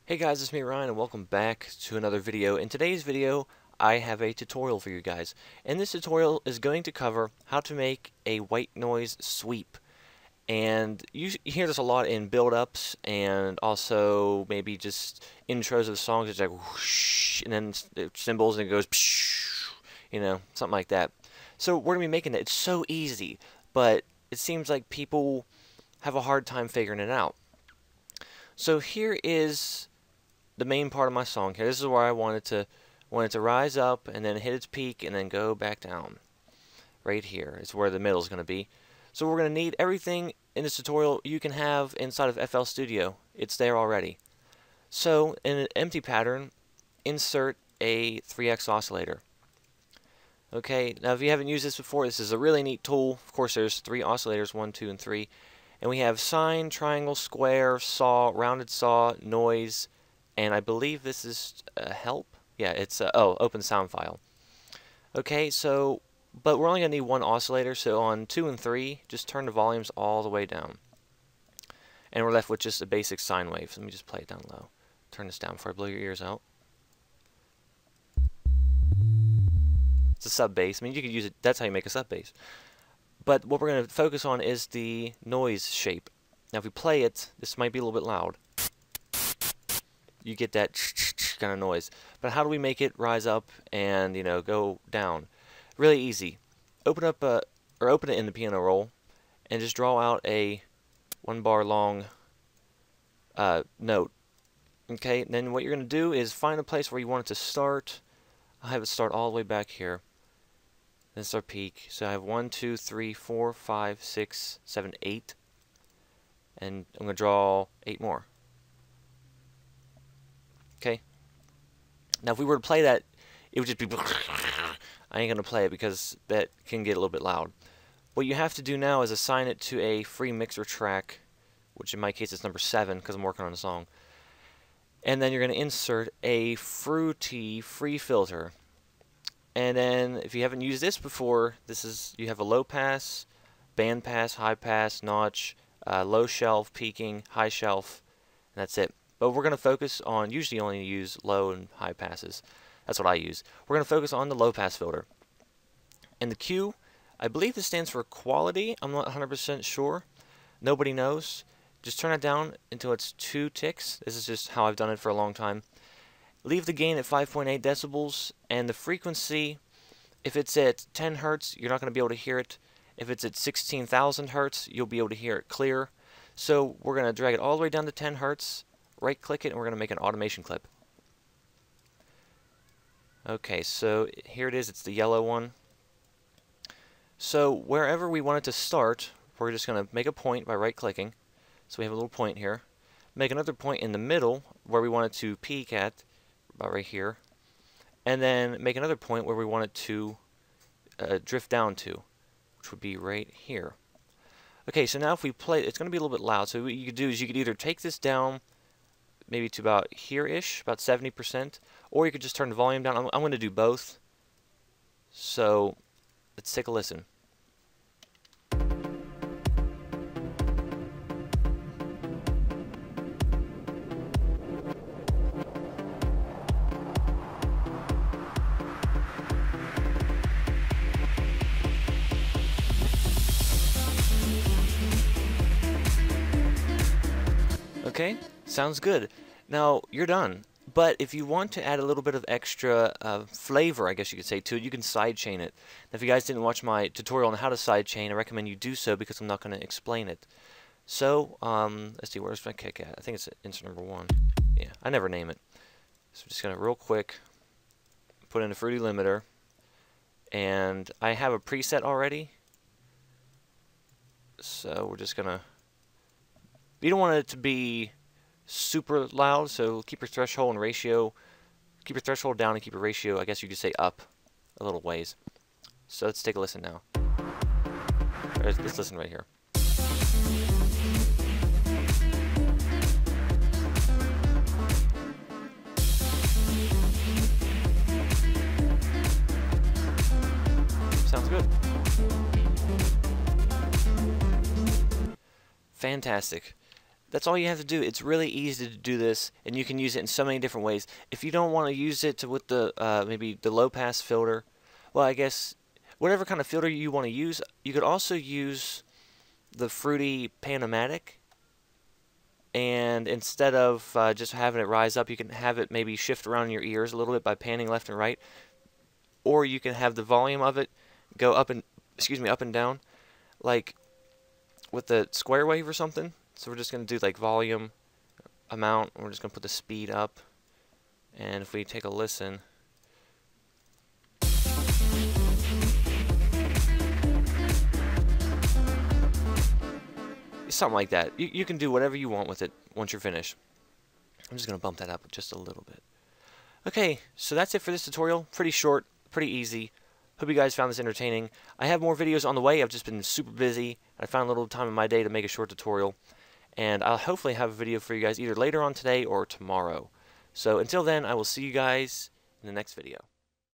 Hey guys, it's me Ryan and welcome back to another video. In today's video, I have a tutorial for you guys. And this tutorial is going to cover how to make a white noise sweep. And you hear this a lot in build-ups and also maybe just intros of songs. It's like whoosh, and then cymbals and it goes psh, something like that. So we're going to be making it. It's so easy, but it seems like people have a hard time figuring it out. So here is the main part of my song here. This is where I want it to rise up and then hit its peak and then go back down. Right here is where the middle is going to be. So we're going to need everything in this tutorial you can have inside of FL Studio. It's there already. So in an empty pattern, insert a 3x oscillator. Okay, now if you haven't used this before, this is a really neat tool. Of course, there's 3 oscillators, 1, 2, and 3. And we have sine, triangle, square, saw, rounded saw, noise, and I believe this is help. Yeah, it's open sound file. Okay, so but we're only gonna need 1 oscillator, so on 2 and 3, just turn the volumes all the way down, and we're left with just a basic sine wave. So let me just play it down low. Turn this down before I blow your ears out. It's a sub bass. I mean, you could use it. That's how you make a sub bass. But what we're going to focus on is the noise shape. Now if we play it, this might be a little bit loud. You get that kind of noise. But how do we make it rise up and, go down? Really easy. Open it in the piano roll and just draw out a 1 bar long note. Okay, and then what you're going to do is find a place where you want it to start. I'll have it start all the way back here. This is our peak. So I have 1, 2, 3, 4, 5, 6, 7, 8. And I'm going to draw 8 more. Okay. Now if we were to play that, it would just be I ain't going to play it because that can get a little bit loud. What you have to do now is assign it to a free mixer track, which in my case is number 7 because I'm working on a song. And then you're going to insert a fruity free filter. And then if you haven't used this before, you have a low pass, band pass, high pass, notch, low shelf, peaking, high shelf, and that's it. But we're going to focus on, usually only use low and high passes. That's what I use. We're going to focus on the low pass filter. And the Q, I believe this stands for quality. I'm not 100% sure. Nobody knows. Just turn it down until it's 2 ticks. This is just how I've done it for a long time. Leave the gain at 5.8 decibels, and the frequency, if it's at 10 hertz, you're not going to be able to hear it. If it's at 16,000 hertz, you'll be able to hear it clear. So we're going to drag it all the way down to 10 hertz, right-click it, and we're going to make an automation clip. Okay, so here it is. It's the yellow one. So wherever we want it to start, we're just going to make a point by right-clicking. So we have a little point here. Make another point in the middle where we want it to peak at, about right here. And then make another point where we want it to drift down to, which would be right here. Okay, so now if we play, it's going to be a little bit loud. So what you could do is you could either take this down maybe to about here-ish, about 70%, or you could just turn the volume down. I'm going to do both. So let's take a listen. Okay, sounds good. Now, you're done. But if you want to add a little bit of extra flavor, I guess you could say, to it, you can sidechain it. Now, if you guys didn't watch my tutorial on how to sidechain, I recommend you do so because I'm not going to explain it. So, let's see, where's my kick at? I think it's insert number 1. Yeah, I never name it. So I'm just going to real quick put in a fruity limiter. And I have a preset already. So we're just going to... You don't want it to be super loud, so keep your threshold and ratio, keep your threshold down and keep your ratio, I guess you could say, up a little ways. So let's take a listen now. Let's listen right here. Sounds good. Fantastic. That's all you have to do. It's really easy to do this, and you can use it in so many different ways. If you don't want to use it with the maybe the low pass filter, well, I guess whatever kind of filter you want to use, you could also use the Fruity Panomatic. And instead of just having it rise up, you can have it maybe shift around in your ears a little bit by panning left and right, or you can have the volume of it go up and up and down, like with the square wave or something. So we're just going to do like volume, amount, and we're just going to put the speed up. And if we take a listen, something like that. You can do whatever you want with it once you're finished. I'm just going to bump that up just a little bit. Okay, so that's it for this tutorial. Pretty short, pretty easy. Hope you guys found this entertaining. I have more videos on the way. I've just been super busy. I found a little time in my day to make a short tutorial. And I'll hopefully have a video for you guys either later on today or tomorrow. So until then, I will see you guys in the next video.